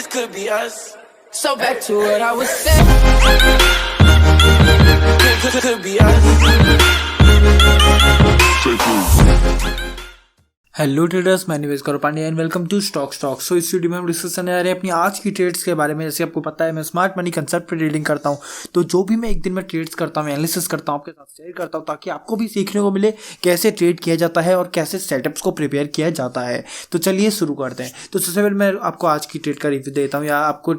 this could be us. So back to what I was saying. Could be us. Hello traders, मैं Nivesh Gaurav Pandya and welcome to stock. So इस video में हम discuss करने आ रहे हैं अपनी आज की ट्रेड्स के बारे में। जैसे आपको पता है मैं स्मार्ट मनी कंसेप्ट पे ट्रेडिंग करता हूं, तो जो भी मैं एक दिन में ट्रेड्स करता हूं, एनालिसिस करता हूं, आपके साथ शेयर करता हूं ताकि आपको भी सीखने को मिले कैसे ट्रेड किया जाता है और कैसे सेटअप्स को प्रिपेयर किया जाता है। तो चलिए शुरू करते हैं। तो सबसे पहले मैं आपको आज की ट्रेड का रिव्यू देता हूँ या आपको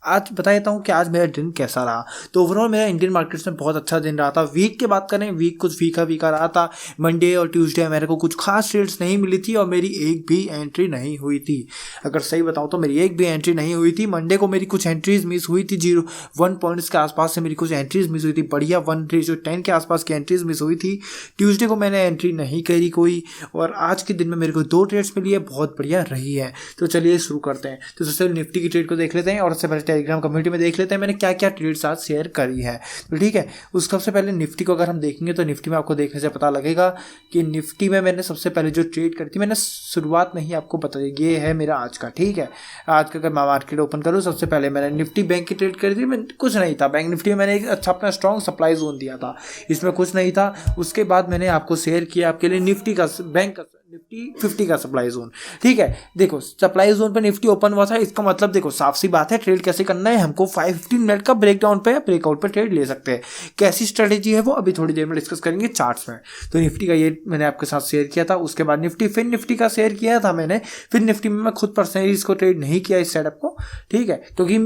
आज बता देता हूँ कि आज मेरा दिन कैसा रहा। तो ओवरऑल मेरा इंडियन मार्केट्स में बहुत अच्छा दिन रहा था। वीक की बात करें, वीक कुछ वीका रहा था। मंडे और ट्यूसडे मेरे को कुछ खास ट्रेड्स नहीं मिली थी और मेरी एक भी एंट्री नहीं हुई थी। अगर सही बताऊँ तो मेरी एक भी एंट्री नहीं हुई थी। मंडे को मेरी कुछ एंट्रीज मिस हुई थी, 0.1 पॉइंट्स के आसपास से मेरी कुछ एंट्रीज मिस हुई थी, बढ़िया 1:10 के आसपास की एंट्रीज मिस हुई थी। ट्यूसडे को मैंने एंट्री नहीं करी कोई, और आज के दिन में मेरे को 2 ट्रेड्स मिली है, बहुत बढ़िया रही है। तो चलिए शुरू करते हैं। तो सबसे पहले निफ्टी की ट्रेड को देख लेते हैं और उससे पहले टेलीग्राम कम्युनिटी में देख लेते हैं मैंने क्या क्या ट्रेड्स आज शेयर करी है। तो ठीक है, उसका सबसे पहले निफ्टी को अगर हम देखेंगे तो निफ्टी में आपको देखने से पता लगेगा कि निफ्टी में मैंने सबसे पहले जो ट्रेड करी थी, मैंने शुरुआत में ही आपको बता दी, ये है मेरा आज का। ठीक है, आज का अगर मैं मार्केट ओपन करूँ, सबसे पहले मैंने निफ्टी बैंक की ट्रेड करी थी। मैं कुछ नहीं था, बैंक निफ्टी में मैंने एक अच्छा अपना स्ट्रॉन्ग सप्लाई जोन दिया था, इसमें कुछ नहीं था। उसके बाद मैंने आपको शेयर किया आपके लिए निफ्टी का बैंक का निफ्टी 50 का सप्लाई जोन। ठीक है, देखो सप्लाई जोन पे निफ्टी ओपन हुआ था, इसका मतलब देखो साफ सी बात है ट्रेड कैसे करना है हमको। 15 मिनट का ब्रेकडाउन पे या ब्रेकआउट पे ट्रेड ले सकते हैं। कैसी स्ट्रेटेजी है वो अभी थोड़ी देर में डिस्कस करेंगे चार्ट्स में। तो निफ्टी का ये मैंने आपके साथ शेयर किया था। उसके बाद फिर निफ्टी का शेयर किया था मैंने। फिर निफ्टी में मैं खुद पर्सनली इसको ट्रेड नहीं किया इस सेटअप को। ठीक है, क्योंकि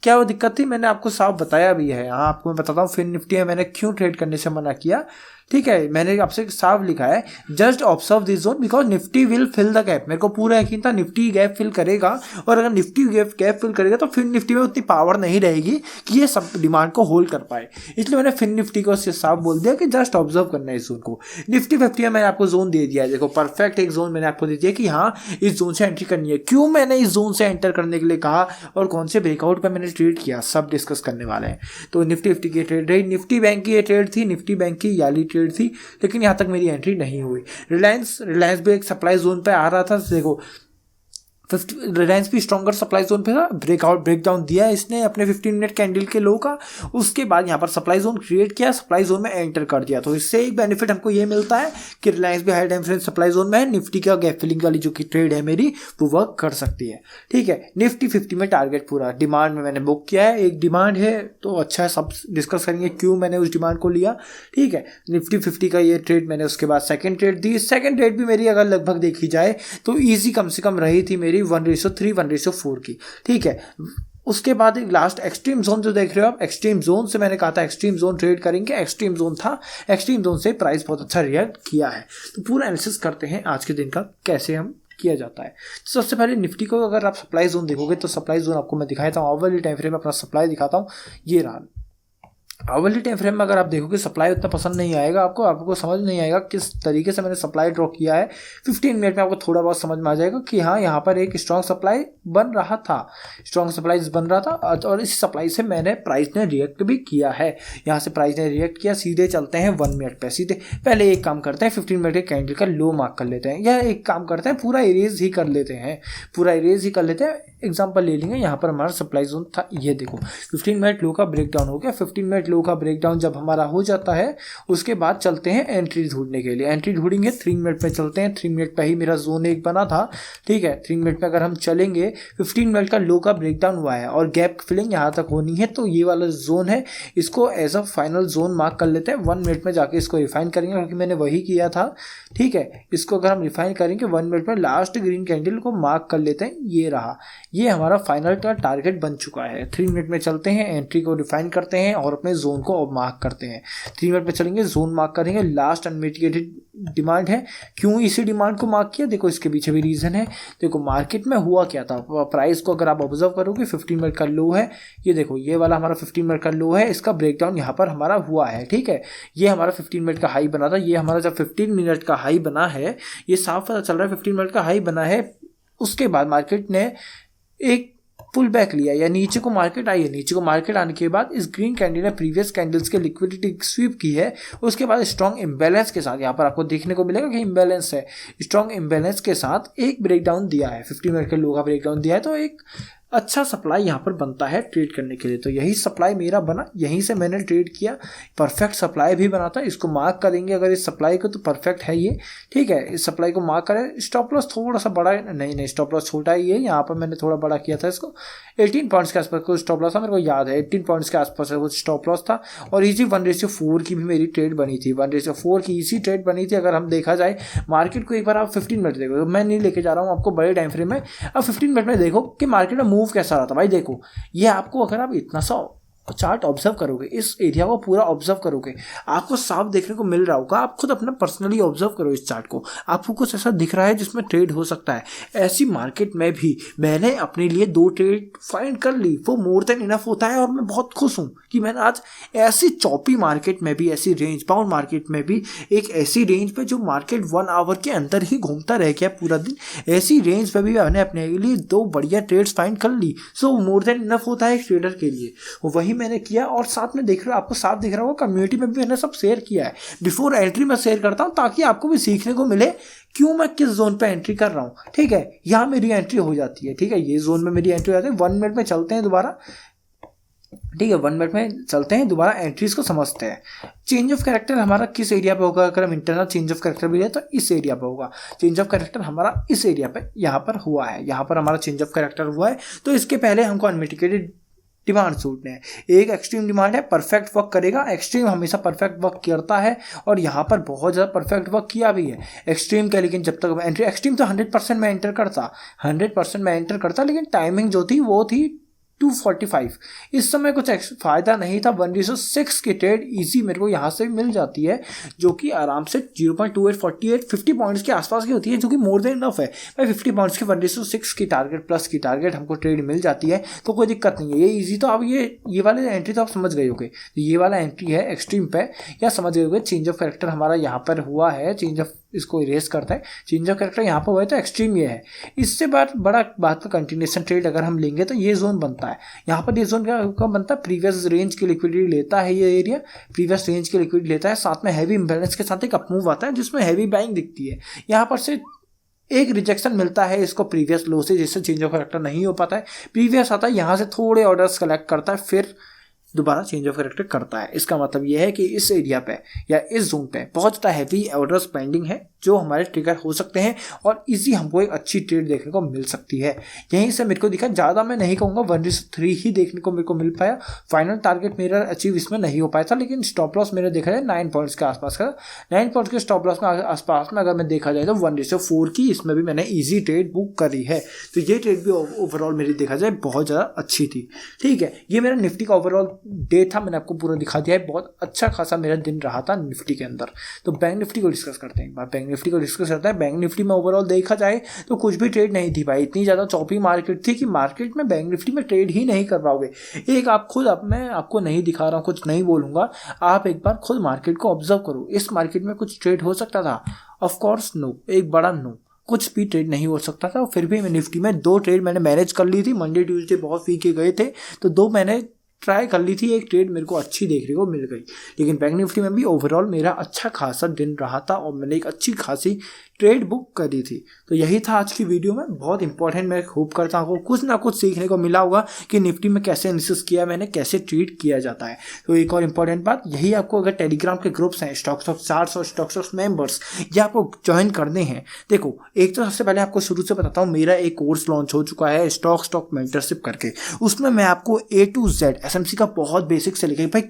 क्या वो दिक्कत थी मैंने आपको साफ बताया भी है। हाँ, आपको मैं बताता हूँ फिर निफ्टी में मैंने क्यों ट्रेड करने से मना किया। ठीक है, मैंने आपसे साफ लिखा है, just observe this zone because Nifty will fill the gap. मेरे को पूरा यकीन था निफ्टी गैप फिल करेगा, और अगर निफ्टी गैप फिल करेगा तो फिर निफ्टी में उतनी पावर नहीं रहेगी कि ये सब डिमांड को होल्ड कर पाए। इसलिए मैंने फिर निफ्टी को साफ बोल दिया कि जस्ट ऑब्जर्व करना है इस जोन को। निफ्टी 50 में मैंने आपको जोन दे दिया है। देखो परफेक्ट एक जोन मैंने आपको दे दिया कि हाँ इस जोन से एंट्री करनी है। क्यों मैंने इस जोन से एंटर करने के लिए कहा और कौन से ब्रेकआउट पर मैंने ट्रेड किया, सब डिस्कस करने वाले हैं। तो निफ्टी 50 की ट्रेड रही, निफ्टी बैंक की ये ट्रेड थी, निफ्टी बैंक की याली ट्रेड थी, लेकिन यहाँ तक मेरी एंट्री नहीं हुई। रिलायंस भी एक सप्लाई जोन पे आ रहा था। देखो रिलायंस भी स्ट्रॉन्गर सप्लाई जोन पे था, ब्रेकडाउन दिया इसने अपने 15 मिनट कैंडल के लो का। उसके बाद यहाँ पर सप्लाई जोन क्रिएट किया, सप्लाई जोन में एंटर कर दिया। तो इससे एक बेनिफिट हमको ये मिलता है कि रिलायंस भी high time frame supply zone में है। निफ्टी का गैप फिलिंग वाली जो की ट्रेड है मेरी वो वर्क कर सकती है। ठीक है, निफ्टी 50 में टारगेट पूरा डिमांड में मैंने बुक किया है। एक डिमांड है तो अच्छा है, सब डिस्कस करेंगे क्यों मैंने उस डिमांड को लिया। ठीक है, निफ्टी 50 का ये ट्रेड मैंने उसके बाद सेकेंड ट्रेड दी। सेकेंड ट्रेड भी मेरी अगर लगभग देखी जाए तो ईजी कम से कम रही थी मेरी 1:3 1:4 की। ठीक है, उसके बाद एक लास्ट एक्सट्रीम जोन जो देख रहे हो आप, एक्सट्रीम जोन से मैंने कहा था एक्सट्रीम जोन ट्रेड करेंगे। एक्सट्रीम जोन था, एक्सट्रीम जोन से प्राइस बहुत अच्छा रिएक्ट किया है। तो पूरा एनालिसिस करते हैं आज के दिन का कैसे हम किया जाता है। तो सबसे पहले निफ्टी को अगर आप सप्लाई जोन देखोगे तो सप्लाई जोन आपको मैं दिखाता हूँ, आवरली टाइम फ्रेम में अपना सप्लाई दिखाता हूँ। ये रहा आवरली टाइम फ्रेम में अगर आप देखोगे सप्लाई उतना पसंद नहीं आएगा आपको समझ नहीं आएगा किस तरीके से मैंने सप्लाई ड्रॉ किया है। 15 मिनट में आपको थोड़ा बहुत समझ में आ जाएगा कि हाँ यहाँ पर एक स्ट्रॉन्ग सप्लाई बन रहा था, स्ट्रॉन्ग सप्लाई बन रहा था, और इस सप्लाई से मैंने प्राइस ने रिएक्ट भी किया है। यहाँ से प्राइस ने रिएक्ट किया। सीधे चलते हैं 1 मिनट पे। सीधे पहले एक काम करते हैं, 15 मिनट के कैंडल का लो मार्क कर लेते हैं, या एक काम करते हैं पूरा इरेज ही कर लेते हैं। एग्जाम्पल ले लेंगे। यहाँ पर हमारा सप्लाई जोन था, ये देखो 15 मिनट लो का ब्रेकडाउन हो गया। 15 मिनट लो का ब्रेकडाउन जब हमारा हो जाता है उसके बाद चलते हैं एंट्री ढूंढने के लिए। एंट्री ढूंढेंगे 3 मिनट पे चलते हैं। 3 मिनट पे ही मेरा जोन एक बना था। ठीक है, 3 मिनट पे अगर हम चलेंगे, 15 मिनट का लो का ब्रेकडाउन हुआ है और गैप फिलिंग यहाँ तक होनी है, तो ये वाला जोन है, इसको as a final zone mark कर लेते हैं। 1 मिनट में जाके इसको रिफाइन करेंगे क्योंकि मैंने वही किया था। ठीक है, इसको अगर हम रिफाइन करेंगे 1 मिनट में लास्ट ग्रीन कैंडल को मार्क कर लेते हैं। ये रहा, ये हमारा फाइनल का टारगेट बन चुका है। 3 मिनट में चलते हैं, एंट्री को डिफाइन करते हैं और अपने जोन को मार्क करते हैं। 3 मिनट में चलेंगे, जोन मार्क करेंगे, लास्ट अनमिटिगेटेड डिमांड है। क्यों इसी डिमांड को मार्क किया, देखो इसके पीछे भी रीजन है। देखो मार्केट में हुआ क्या था, प्राइस को अगर आप ऑब्जर्व करोगे 15 मिनट का लो है, ये देखो ये वाला हमारा 15 मिनट का लो है, इसका ब्रेकडाउन यहाँ पर हमारा हुआ है। ठीक है, ये हमारा 15 मिनट का हाई बना था, ये हमारा जब 15 मिनट का हाई बना है, ये साफ पता चल रहा है 15 मिनट का हाई बना है। उसके बाद मार्केट ने एक पुल बैक लिया या नीचे को मार्केट आई है। नीचे को मार्केट आने के बाद इस ग्रीन कैंडल ने प्रीवियस कैंडल्स के लिक्विडिटी स्वीप की है। उसके बाद स्ट्रॉन्ग इम्बैलेंस के साथ यहाँ पर आपको देखने को मिलेगा कि इम्बैलेंस है, स्ट्रॉन्ग इम्बैलेंस के साथ एक ब्रेकडाउन दिया है, 50 मिनट के लो का ब्रेकडाउन दिया है। तो एक अच्छा सप्लाई यहाँ पर बनता है ट्रेड करने के लिए। तो यही सप्लाई मेरा बना, यहीं से मैंने ट्रेड किया। परफेक्ट सप्लाई भी बना था, इसको मार्क करेंगे अगर इस सप्लाई को, तो परफेक्ट है ये, ठीक है। इस सप्लाई को मार्क करें। स्टॉप लॉस थोड़ा सा बड़ा है, नहीं स्टॉप लॉस छोटा ही है, यहाँ पर मैंने थोड़ा बड़ा किया था इसको। 18 पॉइंट्स के आसपास को स्टॉप लॉस था, मेरे को याद है 18 पॉइंट्स के आसपास वो स्टॉप लॉस था। और इसी 1:4 की भी मेरी ट्रेड बनी थी, 1:4 की इसी ट्रेड बनी थी। अगर हम देखा जाए मार्केट को, एक बार आप 15 मिनट देखो, मैं नहीं लेके जा रहा हूँ आपको बड़े टाइम फ्रेम में, अब 15 मिनट में देखो कि मार्केट में मूव कैसा रहा था भाई। देखो ये आपको, अगर आप इतना सा चार्ट ऑब्जर्व करोगे, इस एरिया को पूरा ऑब्जर्व करोगे, आपको साफ देखने को मिल रहा होगा। आप खुद अपना पर्सनली ऑब्जर्व करो इस चार्ट को, आपको कुछ ऐसा दिख रहा है जिसमें ट्रेड हो सकता है। ऐसी मार्केट में भी मैंने अपने लिए 2 ट्रेड फाइंड कर ली, वो मोर देन इनफ होता है। और मैं बहुत खुश हूँ कि मैंने आज ऐसी चौपी मार्केट में भी, ऐसी रेंज बाउंड मार्केट में भी, एक ऐसी रेंज पे जो मार्केट 1 आवर के अंदर ही घूमता रह गया पूरा दिन, ऐसी रेंज पे भी मैंने अपने लिए 2 बढ़िया ट्रेड्स फाइंड कर ली। सो मोर देन इनफ होता है एक ट्रेडर के लिए, वही मैंने किया। और साथ में देख रहे हो, आपको साथ दिख रहा होगा, कम्युनिटी में भी मैंने सब शेयर किया है। बिफोर एंट्री मैं शेयर करता हूं ताकि आपको भी सीखने को मिले क्यों मैं किस जोन पे एंट्री कर रहा हूं, ठीक है। यहां मेरी एंट्री हो जाती है, ठीक है, ये जोन में मेरी एंट्री हो जाती है। 1 मिनट में चलते हैं दोबारा, ठीक है, 1 मिनट में चलते हैं दोबारा, एंट्रीज को समझते हैं। चेंज ऑफ कैरेक्टर हमारा किस एरिया पे होगा? अगर हम इंटरनल चेंज ऑफ कैरेक्टर भी है तो इस एरिया पे होगा। चेंज ऑफ कैरेक्टर हमारा इस एरिया पे, यहाँ पर हुआ है, यहाँ पर हमारा चेंज ऑफ कैरेक्टर हुआ है। तो इसके पहले हमको अनमिटिगेटेड डिमांड सूटने हैं। एक एक्सट्रीम डिमांड है, परफेक्ट वर्क करेगा। एक्सट्रीम हमेशा परफेक्ट वर्क करता है और यहाँ पर बहुत ज़्यादा परफेक्ट वर्क किया भी है एक्सट्रीम का। लेकिन जब तक एंट्री, एक्सट्रीम तो 100% में एंटर करता, 100% में एंटर करता, लेकिन टाइमिंग जो थी वो थी 245। इस समय कुछ फायदा नहीं था। 1:6 की ट्रेड इजी मेरे को यहाँ से मिल जाती है, जो कि आराम से 0.2848 50 पॉइंट्स के आसपास की होती है, जो कि मोर देन इनफ है भाई। 50 पॉइंट्स की 1:6 की टारगेट प्लस की टारगेट हमको ट्रेड मिल जाती है, तो कोई दिक्कत नहीं है, ये इजी। तो अब ये वाले एंट्री तो आप समझ गए होगे, तो ये वाला एंट्री है एक्सट्रीम पे, या समझ गए होगे। चेंज ऑफ कैरेक्टर हमारा यहाँ पर हुआ है, चेंज ऑफ, इसको इरेज करता है, चेंज ऑफ कैरेक्टर यहाँ पर हुआ है, तो एक्सट्रीम ये है। इससे बड़ा बात का कंटिन्यूएशन ट्रेड अगर हम लेंगे तो ये जोन बनता है। यहाँ पर ये जोन क्या बनता है? प्रीवियस रेंज की लिक्विडिटी लेता है ये एरिया, प्रीवियस रेंज की लिक्विडिटी लेता है, साथ में हैवी इंबैलेंस के साथ एक अपमूव आता है जिसमें हैवी बाइंग दिखती है। यहाँ पर से एक रिजेक्शन मिलता है इसको प्रीवियस लो से, जिससे चेंज ऑफ कैरेक्टर नहीं हो पाता है। प्रीवियस आता है, यहाँ से थोड़े ऑर्डर्स कलेक्ट करता है, फिर दोबारा चेंज ऑफ कैरेक्टर करता है। इसका मतलब यह है कि इस एरिया पे या इस जोन पे बहुत ज़्यादा हैवी ऑर्डर्स पेंडिंग है जो हमारे ट्रिगर हो सकते हैं, और इसी हमको एक अच्छी ट्रेड देखने को मिल सकती है। यहीं से मेरे को दिखा, ज़्यादा मैं नहीं कहूँगा, 1:3 ही देखने को मेरे को मिल पाया। फाइनल टारगेट मेरा अचीव इसमें नहीं हो पाया था, लेकिन स्टॉप लॉस मेरा देखा जाए 9 पॉइंट्स के आसपास का, 9 पॉइंट्स के स्टॉप लॉस में आसपास में अगर मैं देखा जाए तो 1:4 की इसमें भी मैंने ईजी ट्रेड बुक करी है। तो ये ट्रेड भी ओवरऑल मेरी देखा जाए बहुत ज़्यादा अच्छी थी, ठीक है। ये मेरा निफ्टी का ओवरऑल डे था, मैंने आपको पूरा दिखा दिया है। बहुत अच्छा खासा मेरा दिन रहा था निफ्टी के अंदर। तो बैंक निफ्टी को डिस्कस करते हैं, बैंक निफ्टी को डिस्कस करते हैं। बैंक निफ्टी में ओवरऑल देखा जाए तो कुछ भी ट्रेड नहीं थी भाई, इतनी ज़्यादा चौपी मार्केट थी कि मार्केट में बैंक निफ्टी में ट्रेड ही नहीं कर पाओगे। एक आप खुद, अब मैं आपको नहीं दिखा रहा हूँ, कुछ नहीं बोलूँगा, आप एक बार खुद मार्केट को ऑब्जर्व करो। इस मार्केट में कुछ ट्रेड हो सकता था? ऑफकोर्स नो, एक बड़ा नो, कुछ भी ट्रेड नहीं हो सकता था। फिर भी मैं निफ्टी में 2 ट्रेड मैंने मैनेज कर ली थी। मंडे ट्यूसडे बहुत वीक गए थे, तो 2 मैंने ट्राई कर ली थी, एक ट्रेड मेरे को अच्छी देखने को मिल गई। लेकिन बैंक निफ्टी में भी ओवरऑल मेरा अच्छा खासा दिन रहा था और मैंने एक अच्छी खासी ट्रेड बुक करी थी। तो यही था आज की वीडियो में, बहुत इंपॉर्टेंट। मैं होप करता हूँ कुछ ना कुछ सीखने को मिला होगा कि निफ्टी में कैसे एनालिसिस किया मैंने, कैसे ट्रेड किया जाता है। तो एक और इंपॉर्टेंट बात यही, आपको अगर टेलीग्राम के ग्रुप्स हैं स्टॉक चार्ट्स और स्टॉक मेंबर्स, ये आपको ज्वाइन करने हैं। देखो, एक तो सबसे पहले आपको शुरू से बताता हूँ, मेरा एक कोर्स लॉन्च हो चुका है स्टॉक मेंटरशिप करके। उसमें मैं आपको A to Z एसएमसी का बहुत बेसिक से लेके, भाई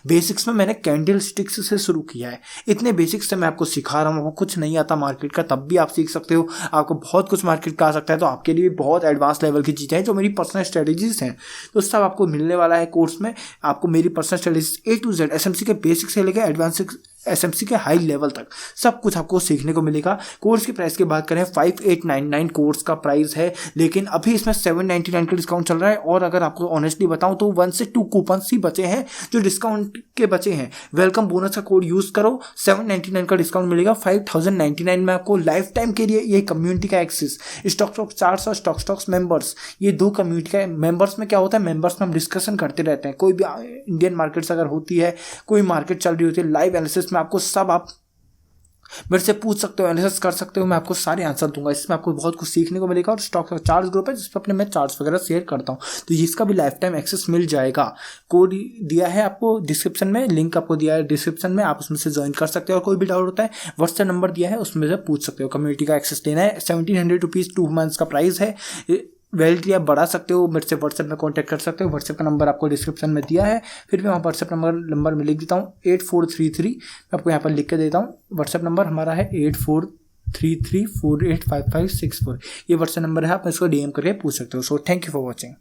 बेसिक्स में मैंने कैंडल स्टिक्स से शुरू किया है। इतने बेसिक्स से मैं आपको सिखा रहा हूँ। आपको कुछ नहीं आता मार्केट का तब भी आप सीख सकते हो, आपको बहुत कुछ मार्केट का आ सकता है। तो आपके लिए बहुत एडवांस लेवल की चीज़ें हैं जो मेरी पर्सनल स्ट्रेटेजीज हैं, तो सब आपको मिलने वाला है कोर्स में। आपको मेरी personal strategies A to Z SMC के बेसिक से लेकर एडवांस एसएमसी के हाई लेवल तक सब कुछ आपको सीखने को मिलेगा। कोर्स की प्राइस की बात करें 5899 कोर्स का प्राइस है, लेकिन अभी इसमें 799 का डिस्काउंट चल रहा है। और अगर आपको ऑनेस्टली बताऊं तो 1 से 2 कूपन ही बचे हैं जो डिस्काउंट के बचे हैं। वेलकम बोनस का कोड यूज करो, 799 का डिस्काउंट मिलेगा। 5099 में आपको लाइफ टाइम के लिए ये कम्युनिटी का एक्सेस, स्टॉक चार्ट्स और स्टॉक्स मेंबर्स, ये 2 कम्युनिटी का। मेंबर्स में क्या होता है, मेंबर्स में हम डिस्कशन करते रहते हैं। कोई भी इंडियन मार्केट्स अगर होती है, कोई मार्केट चल रही होती है, लाइव एनालिसिस में आपको सब आप मेरे से पूछ सकते हो, एनालिसिस कर सकते हो, मैं आपको सारे आंसर दूंगा। इसमें आपको बहुत कुछ सीखने को मिलेगा। और स्टॉक का चार्ट ग्रुप है जिस पर अपने मैं चार्ट्स वगैरह शेयर करता हूँ, तो इसका भी लाइफ टाइम एक्सेस मिल जाएगा। कोड दिया है आपको डिस्क्रिप्शन में, लिंक आपको दिया है डिस्क्रिप्शन में, आप उसमें से ज्वाइन कर सकते हो। और कोई भी डाउट होता है व्हाट्सएप नंबर दिया है, उसमें से पूछ सकते हो। कम्युनिटी का एक्सेस लेना है, 1700 रुपीज़ 2 मंथ्स का प्राइस है। वैलिडिटी आप बढ़ा सकते हो, मेरे से व्हाट्सएप में कांटेक्ट कर सकते हो। व्हाट्सएप का नंबर आपको डिस्क्रिप्शन में दिया है, फिर मैं वहाँ व्हाट्सएप नंबर में लिख देता हूँ 8433, मैं आपको यहाँ पर लिख के देता हूँ। व्हाट्सएप नंबर हमारा है 8433485564। ये व्हाट्सएप नंबर है, आप इसको DM करके पूछ सकते हो। So thank you for watching.